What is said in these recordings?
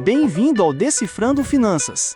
Bem-vindo ao Decifrando Finanças.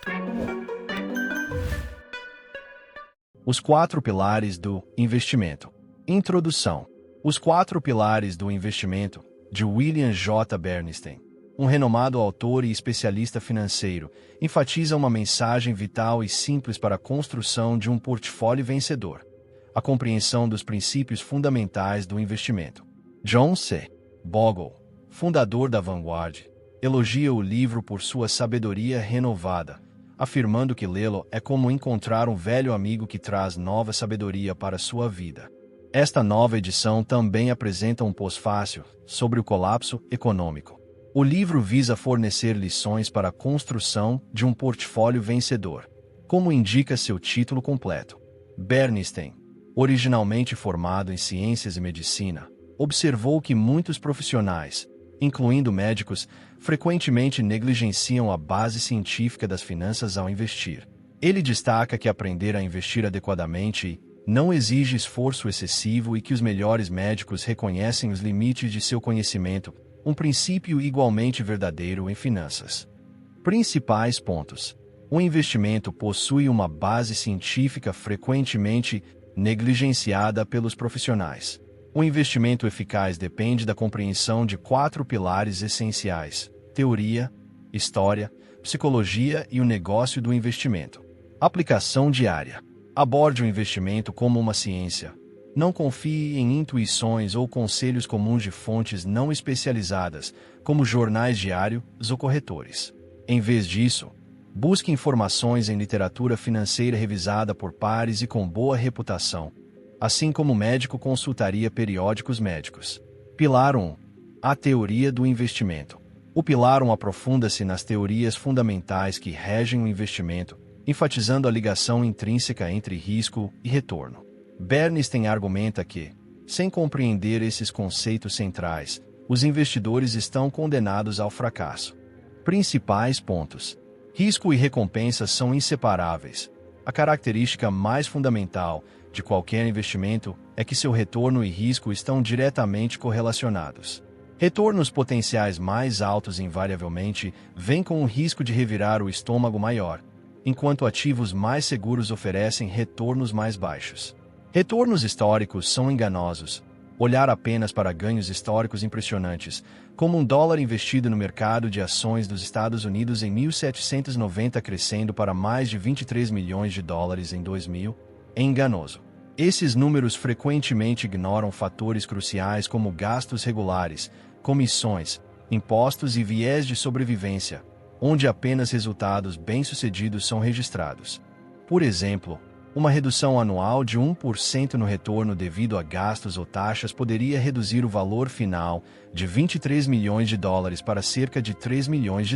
Os 4 pilares do investimento. Introdução. Os 4 pilares do investimento, de William J. Bernstein, um renomado autor e especialista financeiro, enfatiza uma mensagem vital e simples para a construção de um portfólio vencedor: a compreensão dos princípios fundamentais do investimento. John C. Bogle, fundador da Vanguard, elogia o livro por sua sabedoria renovada, afirmando que lê-lo é como encontrar um velho amigo que traz nova sabedoria para sua vida. Esta nova edição também apresenta um pós-fácil sobre o colapso econômico. O livro visa fornecer lições para a construção de um portfólio vencedor, como indica seu título completo. Bernstein, originalmente formado em ciências e medicina, observou que muitos profissionais, incluindo médicos, frequentemente negligenciam a base científica das finanças ao investir. Ele destaca que aprender a investir adequadamente não exige esforço excessivo e que os melhores médicos reconhecem os limites de seu conhecimento, um princípio igualmente verdadeiro em finanças. Principais pontos. O investimento possui uma base científica frequentemente negligenciada pelos profissionais. O investimento eficaz depende da compreensão de 4 pilares essenciais: teoria, história, psicologia e o negócio do investimento. Aplicação diária. Aborde o investimento como uma ciência. Não confie em intuições ou conselhos comuns de fontes não especializadas, como jornais diários ou corretores. Em vez disso, busque informações em literatura financeira revisada por pares e com boa reputação, assim como o médico consultaria periódicos médicos. Pilar 1. A teoria do investimento. O pilar 1 aprofunda-se nas teorias fundamentais que regem o investimento, enfatizando a ligação intrínseca entre risco e retorno. Bernstein argumenta que, sem compreender esses conceitos centrais, os investidores estão condenados ao fracasso. Principais pontos. Risco e recompensa são inseparáveis. A característica mais fundamental de qualquer investimento é que seu retorno e risco estão diretamente correlacionados. Retornos potenciais mais altos invariavelmente vêm com o risco de revirar o estômago maior, enquanto ativos mais seguros oferecem retornos mais baixos. Retornos históricos são enganosos. Olhar apenas para ganhos históricos impressionantes, como $1 investido no mercado de ações dos Estados Unidos em 1790 crescendo para mais de $23 milhões em 2000, é enganoso. Esses números frequentemente ignoram fatores cruciais como gastos regulares, comissões, impostos e viés de sobrevivência, onde apenas resultados bem-sucedidos são registrados. Por exemplo, uma redução anual de 1% no retorno devido a gastos ou taxas poderia reduzir o valor final de $23 milhões para cerca de $3 milhões.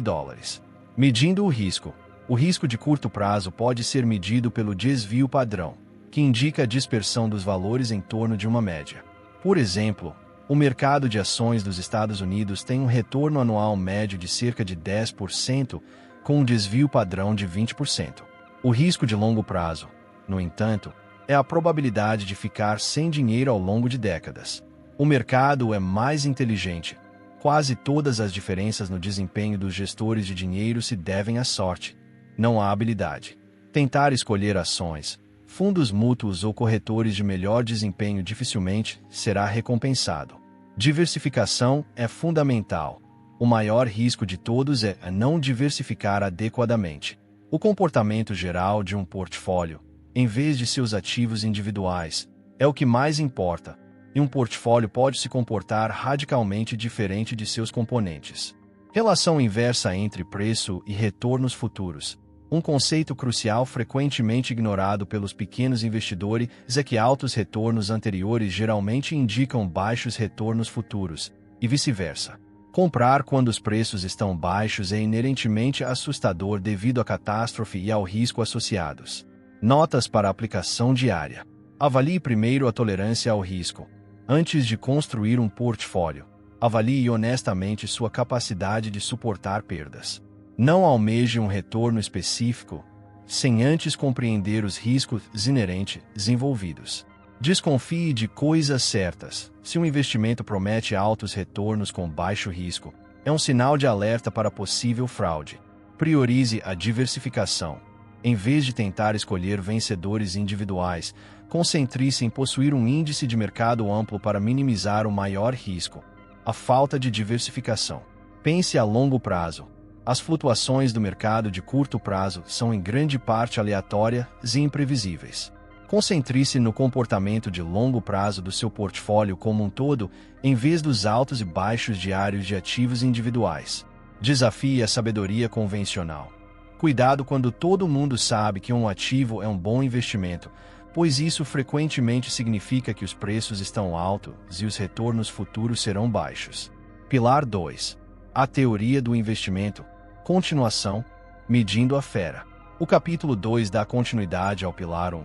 Medindo o risco de curto prazo pode ser medido pelo desvio padrão, que indica a dispersão dos valores em torno de uma média. Por exemplo, o mercado de ações dos Estados Unidos tem um retorno anual médio de cerca de 10%, com um desvio padrão de 20%. O risco de longo prazo, no entanto, é a probabilidade de ficar sem dinheiro ao longo de décadas. O mercado é mais inteligente. Quase todas as diferenças no desempenho dos gestores de dinheiro se devem à sorte, não à habilidade. Tentar escolher ações, fundos mútuos ou corretores de melhor desempenho dificilmente será recompensado. Diversificação é fundamental. O maior risco de todos é não diversificar adequadamente. O comportamento geral de um portfólio, em vez de seus ativos individuais, é o que mais importa, e um portfólio pode se comportar radicalmente diferente de seus componentes. Relação inversa entre preço e retornos futuros. Um conceito crucial frequentemente ignorado pelos pequenos investidores é que altos retornos anteriores geralmente indicam baixos retornos futuros, e vice-versa. Comprar quando os preços estão baixos é inerentemente assustador devido à catástrofe e ao risco associados. Notas para aplicação diária. Avalie primeiro a tolerância ao risco. Antes de construir um portfólio, avalie honestamente sua capacidade de suportar perdas. Não almeje um retorno específico, sem antes compreender os riscos inerentes envolvidos. Desconfie de coisas certas. Se um investimento promete altos retornos com baixo risco, É um sinal de alerta para possível fraude. Priorize a diversificação. Em vez de tentar escolher vencedores individuais, concentre-se em possuir um índice de mercado amplo para minimizar o maior risco. A falta de diversificação. Pense a longo prazo. As flutuações do mercado de curto prazo são em grande parte aleatórias e imprevisíveis. Concentre-se no comportamento de longo prazo do seu portfólio como um todo, em vez dos altos e baixos diários de ativos individuais. Desafie a sabedoria convencional. Cuidado quando todo mundo sabe que um ativo é um bom investimento, pois isso frequentemente significa que os preços estão altos e os retornos futuros serão baixos. Pilar 2. A teoria do investimento. Continuação. Medindo a fera. O capítulo 2 dá continuidade ao pilar 1,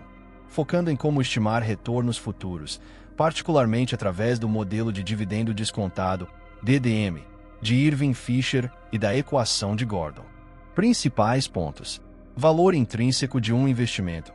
focando em como estimar retornos futuros, particularmente através do modelo de dividendo descontado, DDM, de Irving Fisher e da equação de Gordon. Principais pontos. Valor intrínseco de um investimento.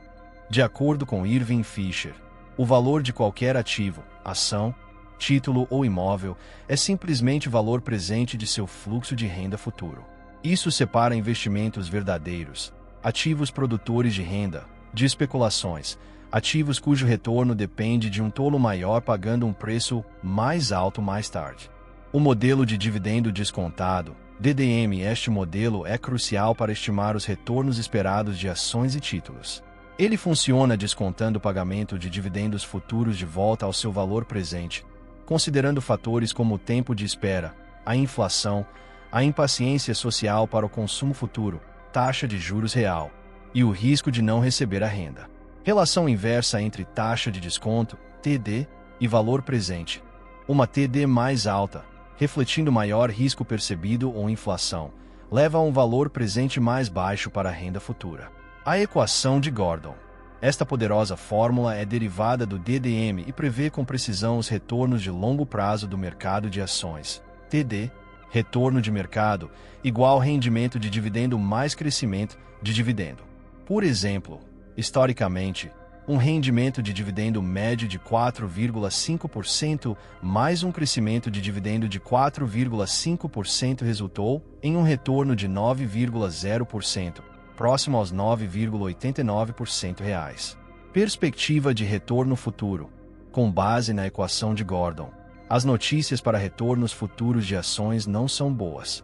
De acordo com Irving Fisher, o valor de qualquer ativo, ação, título ou imóvel é simplesmente o valor presente de seu fluxo de renda futuro. Isso separa investimentos verdadeiros, ativos produtores de renda, de especulações, ativos cujo retorno depende de um tolo maior pagando um preço mais alto mais tarde. O modelo de dividendo descontado, DDM. Este modelo é crucial para estimar os retornos esperados de ações e títulos. Ele funciona descontando o pagamento de dividendos futuros de volta ao seu valor presente, considerando fatores como o tempo de espera, a inflação, a impaciência social para o consumo futuro, taxa de juros real e o risco de não receber a renda. Relação inversa entre taxa de desconto, TD, e valor presente. Uma TD mais alta, refletindo maior risco percebido ou inflação, leva a um valor presente mais baixo para a renda futura. A equação de Gordon. Esta poderosa fórmula é derivada do DDM e prevê com precisão os retornos de longo prazo do mercado de ações. TD, retorno de mercado, igual rendimento de dividendo mais crescimento de dividendo. Por exemplo, historicamente, um rendimento de dividendo médio de 4,5% mais um crescimento de dividendo de 4,5% resultou em um retorno de 9,0%. Próximo aos 9,89% reais. Perspectiva de retorno futuro. Com base na equação de Gordon, as notícias para retornos futuros de ações não são boas.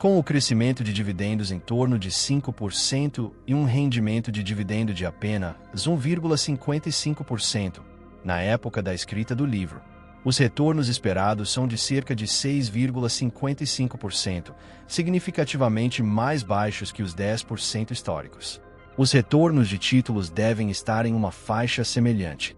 Com o crescimento de dividendos em torno de 5% e um rendimento de dividendo de apenas 1,55%, na época da escrita do livro, os retornos esperados são de cerca de 6,55%, significativamente mais baixos que os 10% históricos. Os retornos de títulos devem estar em uma faixa semelhante.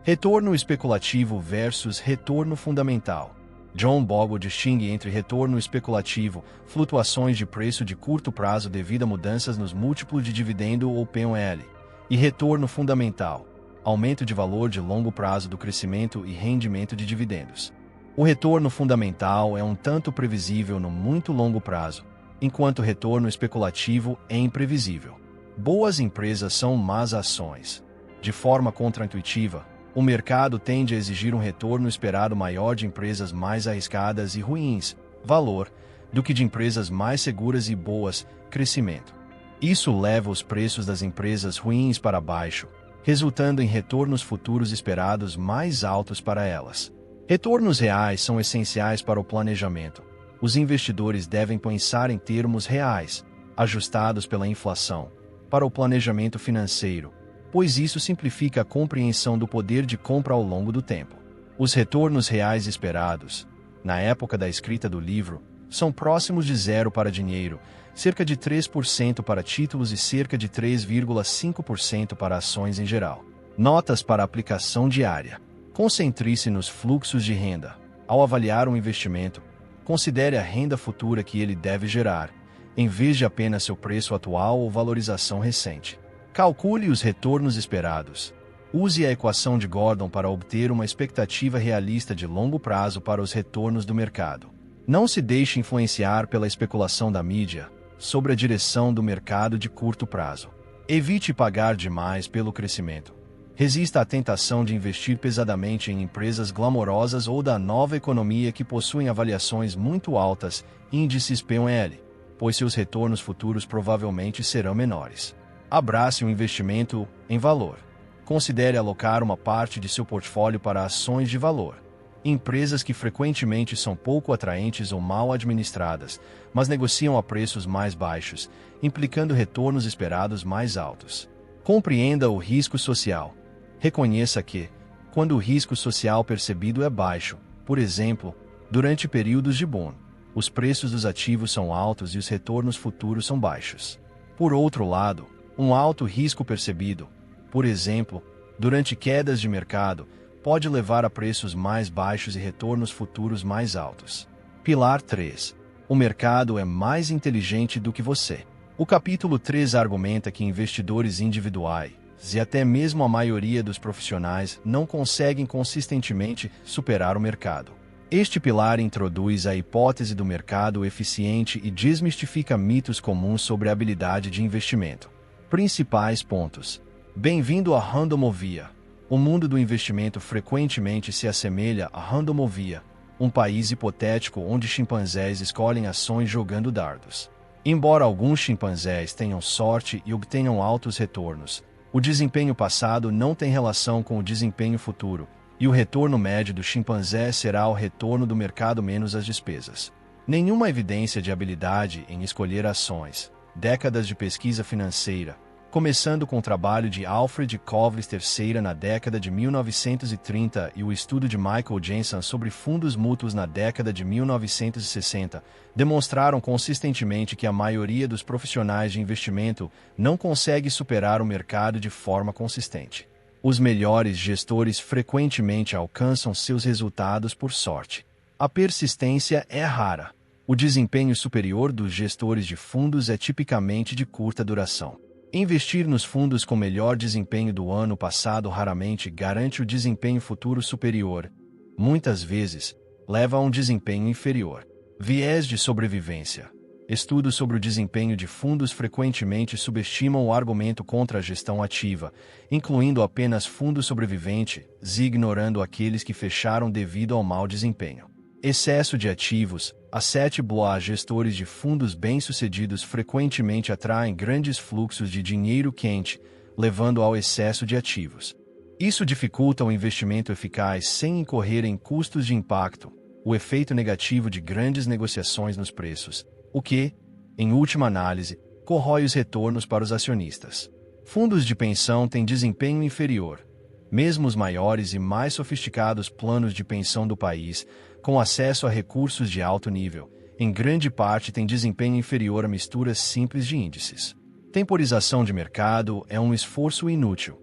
Retorno especulativo versus retorno fundamental. John Bogle distingue entre retorno especulativo, flutuações de preço de curto prazo devido a mudanças nos múltiplos de dividendo ou PL, e retorno fundamental, aumento de valor de longo prazo do crescimento e rendimento de dividendos. O retorno fundamental é um tanto previsível no muito longo prazo, enquanto o retorno especulativo é imprevisível. Boas empresas são más ações. De forma contraintuitiva, o mercado tende a exigir um retorno esperado maior de empresas mais arriscadas e ruins, valor, do que de empresas mais seguras e boas, crescimento. Isso leva os preços das empresas ruins para baixo, resultando em retornos futuros esperados mais altos para elas. Retornos reais são essenciais para o planejamento. Os investidores devem pensar em termos reais, ajustados pela inflação, para o planejamento financeiro, pois isso simplifica a compreensão do poder de compra ao longo do tempo. Os retornos reais esperados, na época da escrita do livro, são próximos de zero para dinheiro, cerca de 3% para títulos e cerca de 3,5% para ações em geral. Notas para aplicação diária. Concentre-se nos fluxos de renda. Ao avaliar um investimento, considere a renda futura que ele deve gerar, em vez de apenas seu preço atual ou valorização recente. Calcule os retornos esperados. Use a equação de Gordon para obter uma expectativa realista de longo prazo para os retornos do mercado. Não se deixe influenciar pela especulação da mídia sobre a direção do mercado de curto prazo. Evite pagar demais pelo crescimento. Resista à tentação de investir pesadamente em empresas glamourosas ou da nova economia que possuem avaliações muito altas, índices P/L, pois seus retornos futuros provavelmente serão menores. Abrace um investimento em valor. Considere alocar uma parte de seu portfólio para ações de valor. Empresas que frequentemente são pouco atraentes ou mal administradas, mas negociam a preços mais baixos, implicando retornos esperados mais altos. Compreenda o risco social. Reconheça que, quando o risco social percebido é baixo, por exemplo, durante períodos de boom, os preços dos ativos são altos e os retornos futuros são baixos. Por outro lado, um alto risco percebido, por exemplo, durante quedas de mercado, pode levar a preços mais baixos e retornos futuros mais altos. Pilar 3. O mercado é mais inteligente do que você. O capítulo 3 argumenta que investidores individuais, e até mesmo a maioria dos profissionais, não conseguem consistentemente superar o mercado. Este pilar introduz a hipótese do mercado eficiente e desmistifica mitos comuns sobre a habilidade de investimento. Principais pontos. Bem-vindo a Randomovia. O mundo do investimento frequentemente se assemelha a Randomovia, um país hipotético onde chimpanzés escolhem ações jogando dardos. Embora alguns chimpanzés tenham sorte e obtenham altos retornos, o desempenho passado não tem relação com o desempenho futuro, e o retorno médio do chimpanzé será o retorno do mercado menos as despesas. Nenhuma evidência de habilidade em escolher ações. Décadas de pesquisa financeira, começando com o trabalho de Alfred Kovlis III na década de 1930 e o estudo de Michael Jensen sobre fundos mútuos na década de 1960, demonstraram consistentemente que a maioria dos profissionais de investimento não consegue superar o mercado de forma consistente. Os melhores gestores frequentemente alcançam seus resultados por sorte. A persistência é rara. O desempenho superior dos gestores de fundos é tipicamente de curta duração. Investir nos fundos com melhor desempenho do ano passado raramente garante o desempenho futuro superior. Muitas vezes, leva a um desempenho inferior. Viés de sobrevivência. Estudos sobre o desempenho de fundos frequentemente subestimam o argumento contra a gestão ativa, incluindo apenas fundos sobreviventes e ignorando aqueles que fecharam devido ao mau desempenho. Excesso de ativos. Asset boa gestores de fundos bem-sucedidos frequentemente atraem grandes fluxos de dinheiro quente, levando ao excesso de ativos. Isso dificulta o investimento eficaz sem incorrer em custos de impacto, o efeito negativo de grandes negociações nos preços, o que, em última análise, corrói os retornos para os acionistas. Fundos de pensão têm desempenho inferior. Mesmo os maiores e mais sofisticados planos de pensão do país, com acesso a recursos de alto nível, em grande parte têm desempenho inferior a misturas simples de índices. Temporização de mercado é um esforço inútil.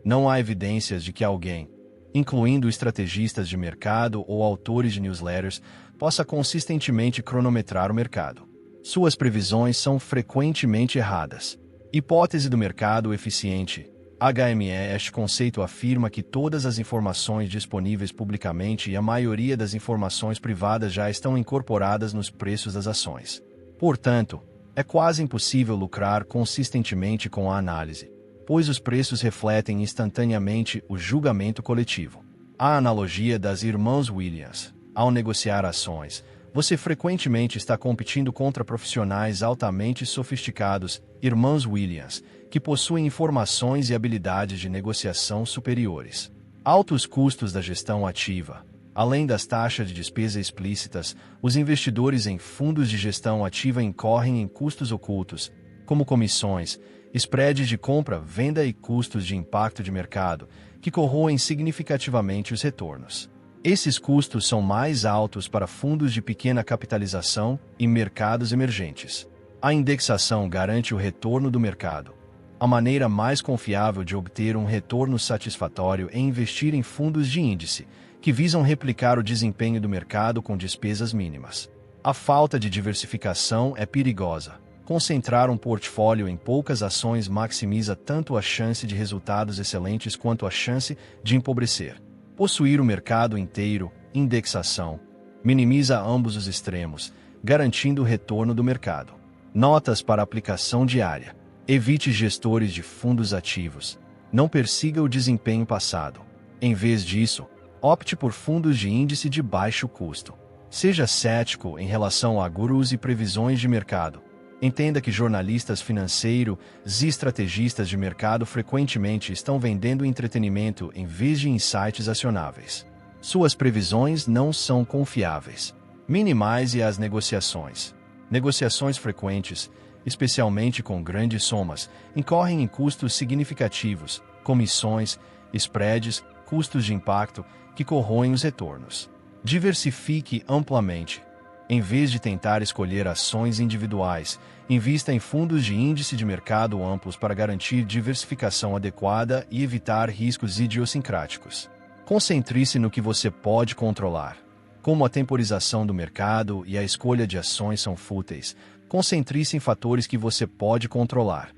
Não há evidências de que alguém, incluindo estrategistas de mercado ou autores de newsletters, possa consistentemente cronometrar o mercado. Suas previsões são frequentemente erradas. Hipótese do mercado eficiente. HME. Este conceito afirma que todas as informações disponíveis publicamente e a maioria das informações privadas já estão incorporadas nos preços das ações. Portanto, é quase impossível lucrar consistentemente com a análise, pois os preços refletem instantaneamente o julgamento coletivo. A analogia das irmãs Williams. Ao negociar ações, você frequentemente está competindo contra profissionais altamente sofisticados, irmãos Williams, que possuem informações e habilidades de negociação superiores. Altos custos da gestão ativa. Além das taxas de despesa explícitas, os investidores em fundos de gestão ativa incorrem em custos ocultos, como comissões, spreads de compra, venda e custos de impacto de mercado, que corroem significativamente os retornos. Esses custos são mais altos para fundos de pequena capitalização e mercados emergentes. A indexação garante o retorno do mercado. A maneira mais confiável de obter um retorno satisfatório é investir em fundos de índice, que visam replicar o desempenho do mercado com despesas mínimas. A falta de diversificação é perigosa. Concentrar um portfólio em poucas ações maximiza tanto a chance de resultados excelentes quanto a chance de empobrecer. Possuir o mercado inteiro, indexação, minimiza ambos os extremos, garantindo o retorno do mercado. Notas para aplicação diária. Evite gestores de fundos ativos. Não persiga o desempenho passado. Em vez disso, opte por fundos de índice de baixo custo. Seja cético em relação a gurus e previsões de mercado. Entenda que jornalistas financeiros e estrategistas de mercado frequentemente estão vendendo entretenimento em vez de insights acionáveis. Suas previsões não são confiáveis. Minimize as negociações. Negociações frequentes, especialmente com grandes somas, incorrem em custos significativos, comissões, spreads, custos de impacto, que corroem os retornos. Diversifique amplamente. Em vez de tentar escolher ações individuais, invista em fundos de índice de mercado amplos para garantir diversificação adequada e evitar riscos idiosincráticos. Concentre-se no que você pode controlar. Como a temporização do mercado e a escolha de ações são fúteis, concentre-se em fatores que você pode controlar.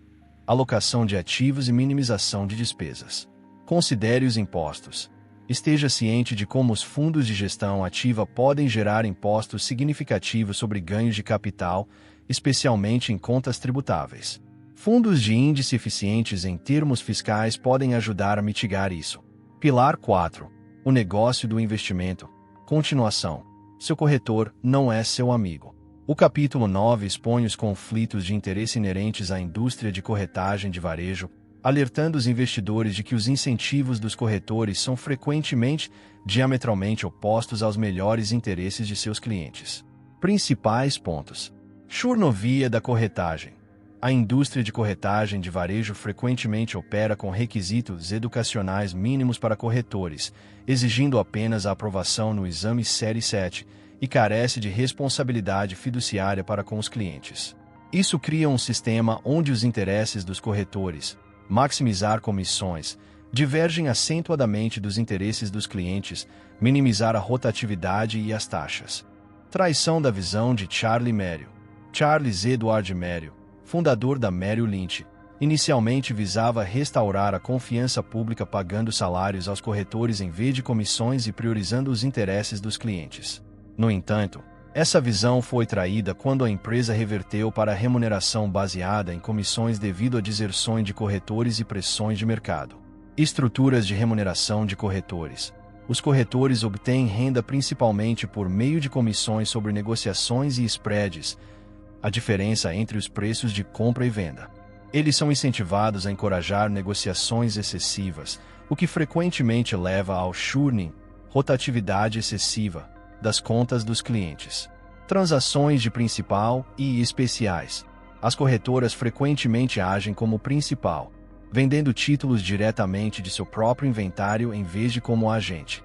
Alocação de ativos e minimização de despesas. Considere os impostos. Esteja ciente de como os fundos de gestão ativa podem gerar impostos significativos sobre ganhos de capital, especialmente em contas tributáveis. Fundos de índice eficientes em termos fiscais podem ajudar a mitigar isso. Pilar 4. O negócio do investimento. Continuação. Seu corretor não é seu amigo. O capítulo 9 expõe os conflitos de interesse inerentes à indústria de corretagem de varejo, alertando os investidores de que os incentivos dos corretores são frequentemente diametralmente opostos aos melhores interesses de seus clientes. Principais pontos. Churnovia da corretagem. A indústria de corretagem de varejo frequentemente opera com requisitos educacionais mínimos para corretores, exigindo apenas a aprovação no exame Série 7, e carece de responsabilidade fiduciária para com os clientes. Isso cria um sistema onde os interesses dos corretores, maximizar comissões, divergem acentuadamente dos interesses dos clientes, minimizar a rotatividade e as taxas. Traição da visão de Charlie Merrill. Charles Edward Merrill, fundador da Merrill Lynch, inicialmente visava restaurar a confiança pública pagando salários aos corretores em vez de comissões e priorizando os interesses dos clientes. No entanto, essa visão foi traída quando a empresa reverteu para a remuneração baseada em comissões devido a deserções de corretores e pressões de mercado. Estruturas de remuneração de corretores. Os corretores obtêm renda principalmente por meio de comissões sobre negociações e spreads, a diferença entre os preços de compra e venda. Eles são incentivados a encorajar negociações excessivas, o que frequentemente leva ao churning, rotatividade excessiva, das contas dos clientes. Transações de principal e especiais. As corretoras frequentemente agem como principal, vendendo títulos diretamente de seu próprio inventário em vez de como agente.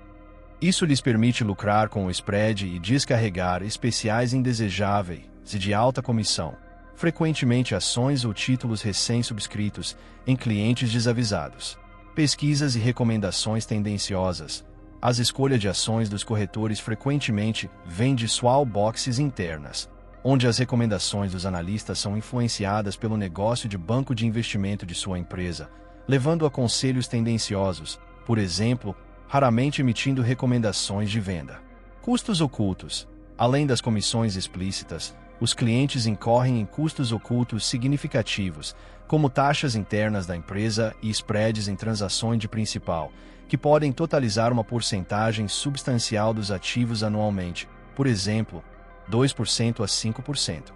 Isso lhes permite lucrar com o spread e descarregar especiais indesejáveis e de alta comissão, frequentemente ações ou títulos recém-subscritos, em clientes desavisados. Pesquisas e recomendações tendenciosas. As escolhas de ações dos corretores frequentemente vêm de swap boxes internas, onde as recomendações dos analistas são influenciadas pelo negócio de banco de investimento de sua empresa, levando a conselhos tendenciosos, por exemplo, raramente emitindo recomendações de venda. Custos ocultos. Além das comissões explícitas, os clientes incorrem em custos ocultos significativos, como taxas internas da empresa e spreads em transações de principal, que podem totalizar uma porcentagem substancial dos ativos anualmente, por exemplo, 2% a 5%.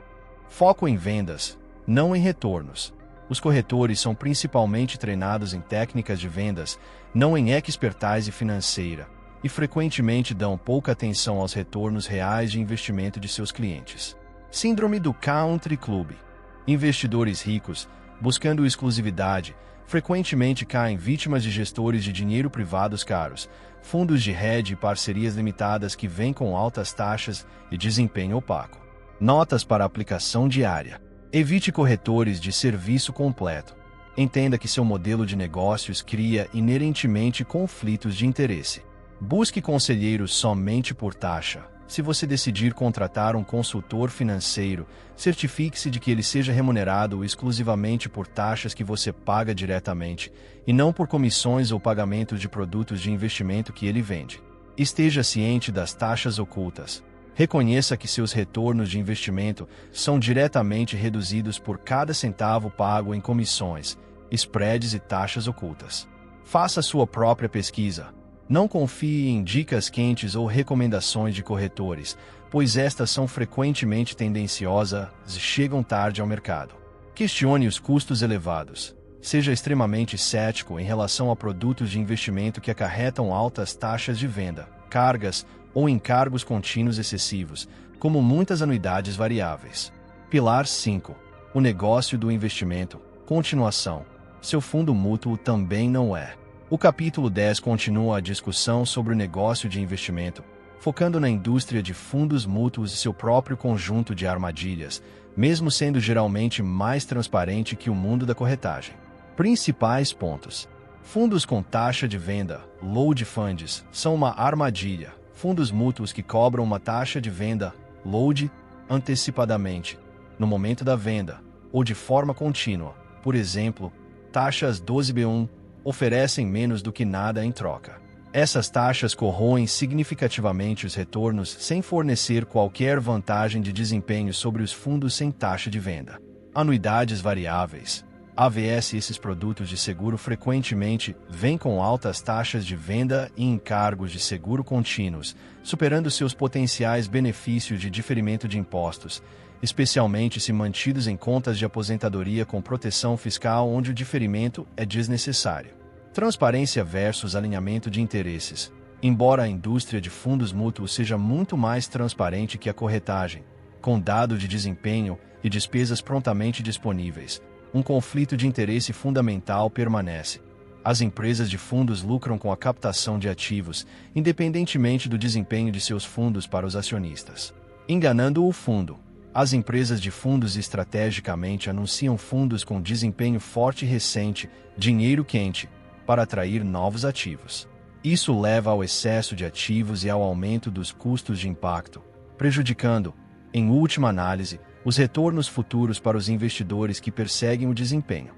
Foco em vendas, não em retornos. Os corretores são principalmente treinados em técnicas de vendas, não em expertise financeira, e frequentemente dão pouca atenção aos retornos reais de investimento de seus clientes. Síndrome do Country Club. Investidores ricos, buscando exclusividade, frequentemente caem vítimas de gestores de dinheiro privados caros, fundos de hedge e parcerias limitadas que vêm com altas taxas e desempenho opaco. Notas para aplicação diária. Evite corretores de serviço completo. Entenda que seu modelo de negócios cria inerentemente conflitos de interesse. Busque conselheiros somente por taxa. Se você decidir contratar um consultor financeiro, certifique-se de que ele seja remunerado exclusivamente por taxas que você paga diretamente, e não por comissões ou pagamentos de produtos de investimento que ele vende. Esteja ciente das taxas ocultas. Reconheça que seus retornos de investimento são diretamente reduzidos por cada centavo pago em comissões, spreads e taxas ocultas. Faça sua própria pesquisa. Não confie em dicas quentes ou recomendações de corretores, pois estas são frequentemente tendenciosas e chegam tarde ao mercado. Questione os custos elevados. Seja extremamente cético em relação a produtos de investimento que acarretam altas taxas de venda, cargas ou encargos contínuos excessivos, como muitas anuidades variáveis. Pilar 5. O negócio do investimento. Continuação. Seu fundo mútuo também não é. O capítulo 10 continua a discussão sobre o negócio de investimento, focando na indústria de fundos mútuos e seu próprio conjunto de armadilhas, mesmo sendo geralmente mais transparente que o mundo da corretagem. Principais pontos. Fundos com taxa de venda, load funds, são uma armadilha. Fundos mútuos que cobram uma taxa de venda, load, antecipadamente, no momento da venda, ou de forma contínua. Por exemplo, taxas 12b1, oferecem menos do que nada em troca. Essas taxas corroem significativamente os retornos sem fornecer qualquer vantagem de desempenho sobre os fundos sem taxa de venda. Anuidades variáveis. AVS. Esses produtos de seguro frequentemente vêm com altas taxas de venda e encargos de seguro contínuos, superando seus potenciais benefícios de diferimento de impostos, especialmente se mantidos em contas de aposentadoria com proteção fiscal onde o diferimento é desnecessário. Transparência versus alinhamento de interesses. Embora a indústria de fundos mútuos seja muito mais transparente que a corretagem, com dados de desempenho e despesas prontamente disponíveis, um conflito de interesse fundamental permanece. As empresas de fundos lucram com a captação de ativos, independentemente do desempenho de seus fundos para os acionistas. Enganando o fundo. As empresas de fundos estrategicamente anunciam fundos com desempenho forte e recente, dinheiro quente, para atrair novos ativos. Isso leva ao excesso de ativos e ao aumento dos custos de impacto, prejudicando, em última análise, os retornos futuros para os investidores que perseguem o desempenho.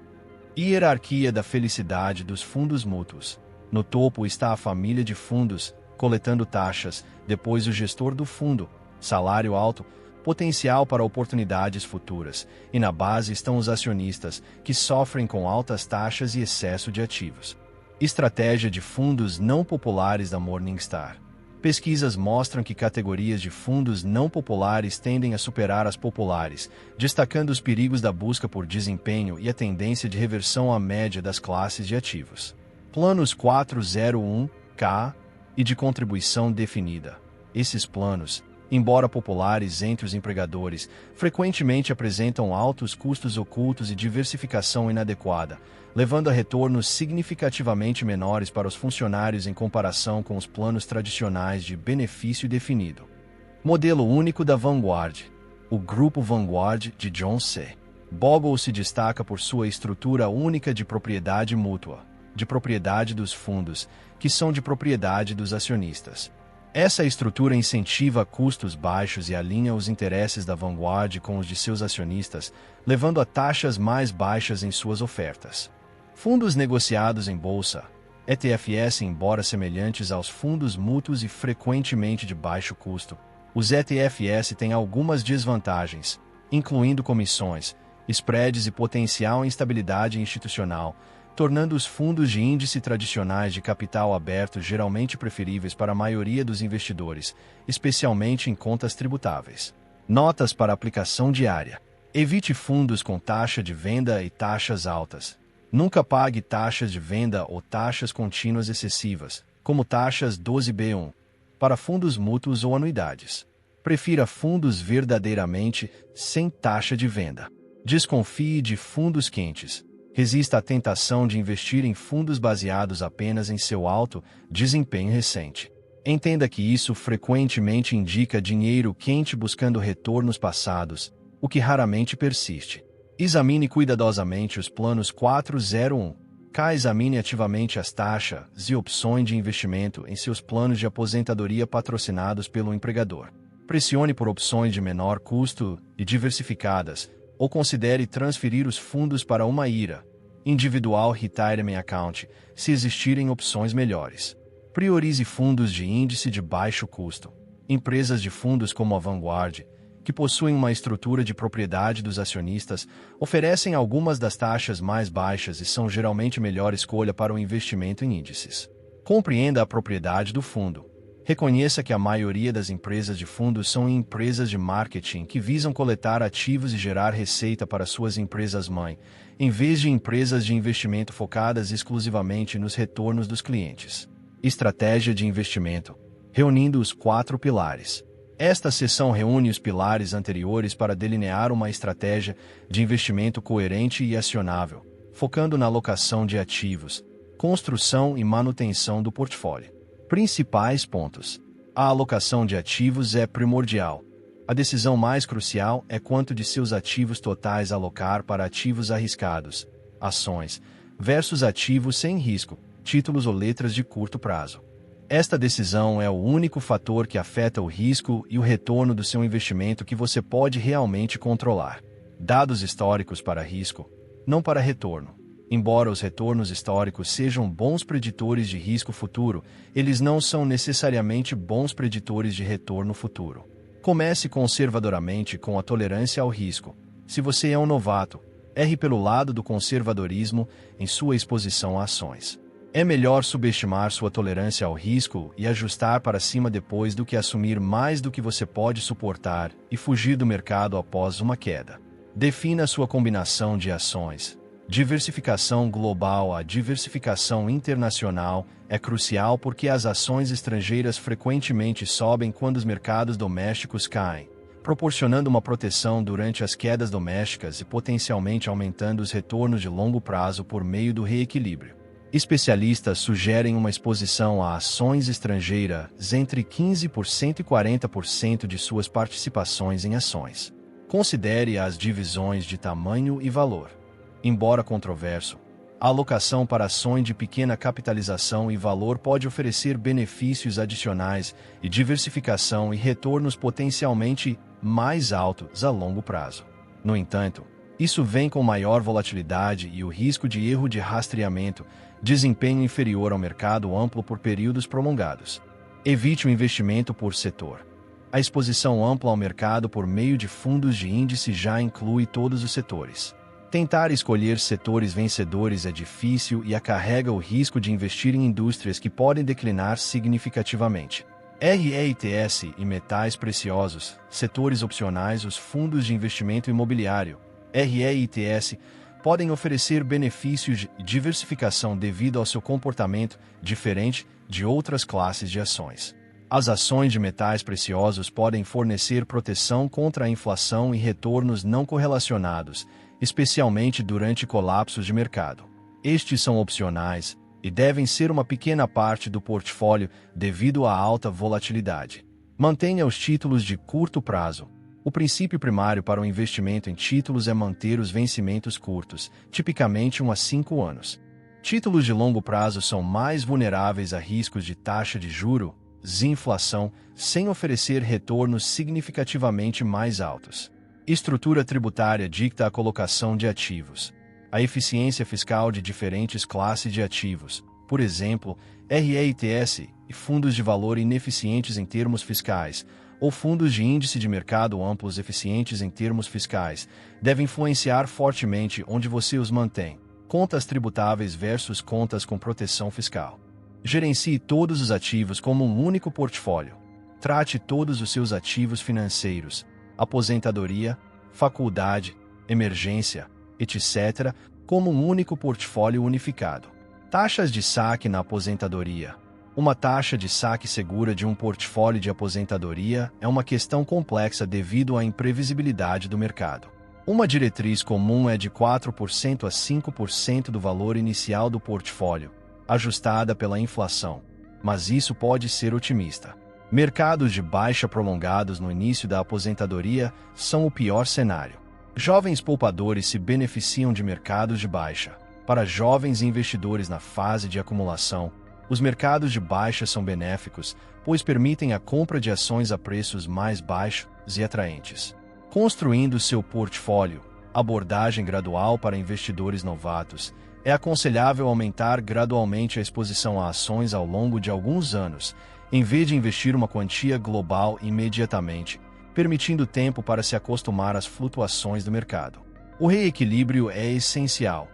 Hierarquia da felicidade dos fundos mútuos. No topo está a família de fundos, coletando taxas, depois o gestor do fundo, salário alto, potencial para oportunidades futuras, e na base estão os acionistas, que sofrem com altas taxas e excesso de ativos. Estratégia de fundos não populares da Morningstar. Pesquisas mostram que categorias de fundos não populares tendem a superar as populares, destacando os perigos da busca por desempenho e a tendência de reversão à média das classes de ativos. Planos 401k e de contribuição definida. Esses planos, embora populares entre os empregadores, frequentemente apresentam altos custos ocultos e diversificação inadequada, levando a retornos significativamente menores para os funcionários em comparação com os planos tradicionais de benefício definido. Modelo único da Vanguard. O Grupo Vanguard de John C. Bogle se destaca por sua estrutura única de propriedade mútua, de propriedade dos fundos, que são de propriedade dos acionistas. Essa estrutura incentiva custos baixos e alinha os interesses da Vanguard com os de seus acionistas, levando a taxas mais baixas em suas ofertas. Fundos negociados em bolsa, ETFs. Embora semelhantes aos fundos mútuos e frequentemente de baixo custo, os ETFs têm algumas desvantagens, incluindo comissões, spreads e potencial instabilidade institucional, tornando os fundos de índice tradicionais de capital aberto geralmente preferíveis para a maioria dos investidores, especialmente em contas tributáveis. Notas para aplicação diária. Evite fundos com taxa de venda e taxas altas. Nunca pague taxas de venda ou taxas contínuas excessivas, como taxas 12b1, para fundos mútuos ou anuidades. Prefira fundos verdadeiramente sem taxa de venda. Desconfie de fundos quentes. Resista à tentação de investir em fundos baseados apenas em seu alto desempenho recente. Entenda que isso frequentemente indica dinheiro quente buscando retornos passados, o que raramente persiste. Examine cuidadosamente os planos 401k. Examine ativamente as taxas e opções de investimento em seus planos de aposentadoria patrocinados pelo empregador. Pressione por opções de menor custo e diversificadas, ou considere transferir os fundos para uma IRA, Individual Retirement Account, se existirem opções melhores. Priorize fundos de índice de baixo custo. Empresas de fundos como a Vanguard, que possuem uma estrutura de propriedade dos acionistas, oferecem algumas das taxas mais baixas e são geralmente melhor escolha para o investimento em índices. Compreenda a propriedade do fundo. Reconheça que a maioria das empresas de fundos são empresas de marketing que visam coletar ativos e gerar receita para suas empresas-mãe, em vez de empresas de investimento focadas exclusivamente nos retornos dos clientes. Estratégia de investimento. Reunindo os 4 pilares. Esta seção reúne os pilares anteriores para delinear uma estratégia de investimento coerente e acionável, focando na alocação de ativos, construção e manutenção do portfólio. Principais pontos. A alocação de ativos é primordial. A decisão mais crucial é quanto de seus ativos totais alocar para ativos arriscados, ações, versus ativos sem risco, títulos ou letras de curto prazo. Esta decisão é o único fator que afeta o risco e o retorno do seu investimento que você pode realmente controlar. Dados históricos para risco, não para retorno. Embora os retornos históricos sejam bons preditores de risco futuro, eles não são necessariamente bons preditores de retorno futuro. Comece conservadoramente com a tolerância ao risco. Se você é um novato, erre pelo lado do conservadorismo em sua exposição a ações. É melhor subestimar sua tolerância ao risco e ajustar para cima depois do que assumir mais do que você pode suportar e fugir do mercado após uma queda. Defina sua combinação de ações. Diversificação global. A diversificação internacional é crucial porque as ações estrangeiras frequentemente sobem quando os mercados domésticos caem, proporcionando uma proteção durante as quedas domésticas e potencialmente aumentando os retornos de longo prazo por meio do reequilíbrio. Especialistas sugerem uma exposição a ações estrangeiras entre 15% e 40% de suas participações em ações. Considere as divisões de tamanho e valor. Embora controverso, a alocação para ações de pequena capitalização e valor pode oferecer benefícios adicionais e diversificação e retornos potencialmente mais altos a longo prazo. No entanto, isso vem com maior volatilidade e o risco de erro de rastreamento, desempenho inferior ao mercado amplo por períodos prolongados. Evite o investimento por setor. A exposição ampla ao mercado por meio de fundos de índice já inclui todos os setores. Tentar escolher setores vencedores é difícil e acarrega o risco de investir em indústrias que podem declinar significativamente. REITs e metais preciosos, setores opcionais. Os fundos de investimento imobiliário, REITs, podem oferecer benefícios de diversificação devido ao seu comportamento diferente de outras classes de ações. As ações de metais preciosos podem fornecer proteção contra a inflação e retornos não correlacionados, especialmente durante colapsos de mercado. Estes são opcionais e devem ser uma pequena parte do portfólio devido à alta volatilidade. Mantenha os títulos de curto prazo. O princípio primário para o investimento em títulos é manter os vencimentos curtos, tipicamente 1 a 5 anos. Títulos de longo prazo são mais vulneráveis a riscos de taxa de juros e inflação, sem oferecer retornos significativamente mais altos. Estrutura tributária dicta a colocação de ativos. A eficiência fiscal de diferentes classes de ativos, por exemplo, REITs e fundos de valor ineficientes em termos fiscais, ou fundos de índice de mercado amplos eficientes em termos fiscais, devem influenciar fortemente onde você os mantém. Contas tributáveis versus contas com proteção fiscal. Gerencie todos os ativos como um único portfólio. Trate todos os seus ativos financeiros, aposentadoria, faculdade, emergência, etc., como um único portfólio unificado. Taxas de saque na aposentadoria. Uma taxa de saque segura de um portfólio de aposentadoria é uma questão complexa devido à imprevisibilidade do mercado. Uma diretriz comum é de 4% a 5% do valor inicial do portfólio, ajustada pela inflação, mas isso pode ser otimista. Mercados de baixa prolongados no início da aposentadoria são o pior cenário. Jovens poupadores se beneficiam de mercados de baixa. Para jovens investidores na fase de acumulação, os mercados de baixa são benéficos, pois permitem a compra de ações a preços mais baixos e atraentes. Construindo seu portfólio, abordagem gradual para investidores novatos. É aconselhável aumentar gradualmente a exposição a ações ao longo de alguns anos, em vez de investir uma quantia global imediatamente, permitindo tempo para se acostumar às flutuações do mercado. O reequilíbrio é essencial.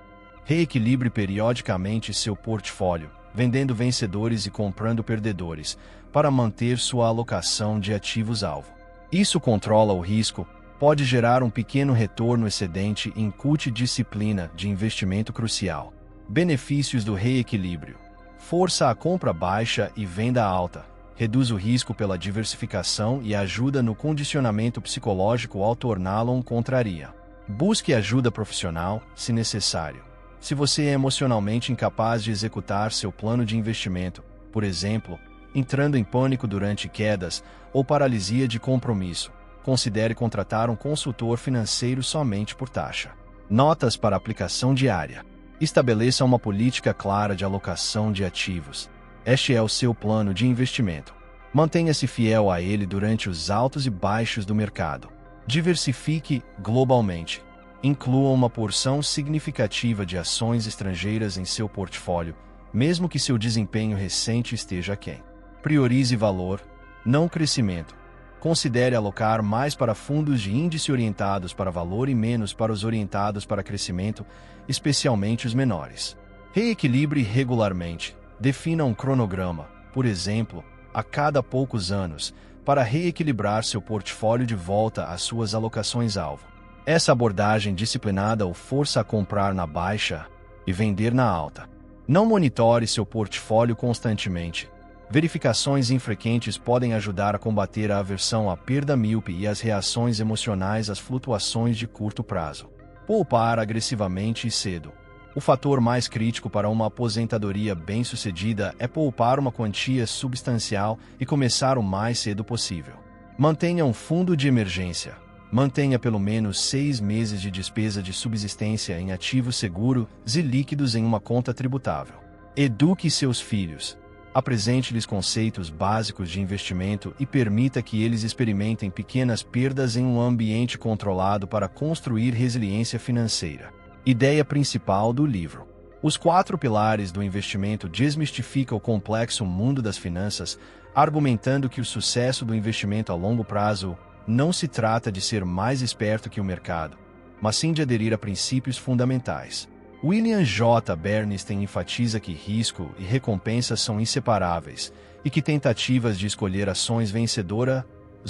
Reequilibre periodicamente seu portfólio, vendendo vencedores e comprando perdedores, para manter sua alocação de ativos-alvo. Isso controla o risco, pode gerar um pequeno retorno excedente e incute disciplina de investimento crucial. Benefícios do reequilíbrio: força a compra baixa e venda alta, reduz o risco pela diversificação e ajuda no condicionamento psicológico ao torná-lo um contraria. Busque ajuda profissional, se necessário. Se você é emocionalmente incapaz de executar seu plano de investimento, por exemplo, entrando em pânico durante quedas ou paralisia de compromisso, considere contratar um consultor financeiro somente por taxa. Notas para aplicação diária. Estabeleça uma política clara de alocação de ativos. Este é o seu plano de investimento. Mantenha-se fiel a ele durante os altos e baixos do mercado. Diversifique globalmente. Inclua uma porção significativa de ações estrangeiras em seu portfólio, mesmo que seu desempenho recente esteja aquém. Priorize valor, não crescimento. Considere alocar mais para fundos de índice orientados para valor e menos para os orientados para crescimento, especialmente os menores. Reequilibre regularmente. Defina um cronograma, por exemplo, a cada poucos anos, para reequilibrar seu portfólio de volta às suas alocações-alvo. Essa abordagem disciplinada o força a comprar na baixa e vender na alta. Não monitore seu portfólio constantemente. Verificações infrequentes podem ajudar a combater a aversão à perda míope e as reações emocionais às flutuações de curto prazo. Poupar agressivamente e cedo. O fator mais crítico para uma aposentadoria bem-sucedida é poupar uma quantia substancial e começar o mais cedo possível. Mantenha um fundo de emergência. Mantenha pelo menos 6 meses de despesa de subsistência em ativos seguros e líquidos em uma conta tributável. Eduque seus filhos. Apresente-lhes conceitos básicos de investimento e permita que eles experimentem pequenas perdas em um ambiente controlado para construir resiliência financeira. Ideia principal do livro. Os 4 pilares do investimento desmistifica o complexo mundo das finanças, argumentando que o sucesso do investimento a longo prazo não se trata de ser mais esperto que o mercado, mas sim de aderir a princípios fundamentais. William J. Bernstein enfatiza que risco e recompensa são inseparáveis e que tentativas de escolher ações vencedoras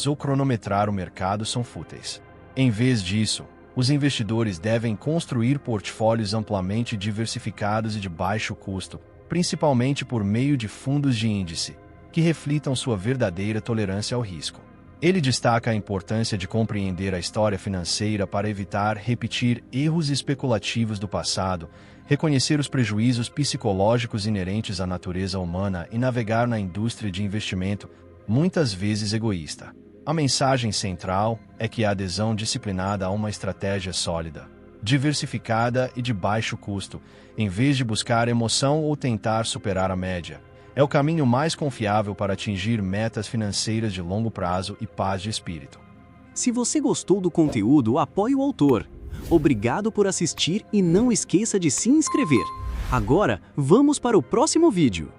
ou cronometrar o mercado são fúteis. Em vez disso, os investidores devem construir portfólios amplamente diversificados e de baixo custo, principalmente por meio de fundos de índice, que reflitam sua verdadeira tolerância ao risco. Ele destaca a importância de compreender a história financeira para evitar repetir erros especulativos do passado, reconhecer os prejuízos psicológicos inerentes à natureza humana e navegar na indústria de investimento, muitas vezes egoísta. A mensagem central é que a adesão disciplinada a uma estratégia sólida, diversificada e de baixo custo, em vez de buscar emoção ou tentar superar a média, é o caminho mais confiável para atingir metas financeiras de longo prazo e paz de espírito. Se você gostou do conteúdo, apoie o autor. Obrigado por assistir e não esqueça de se inscrever. Agora, vamos para o próximo vídeo.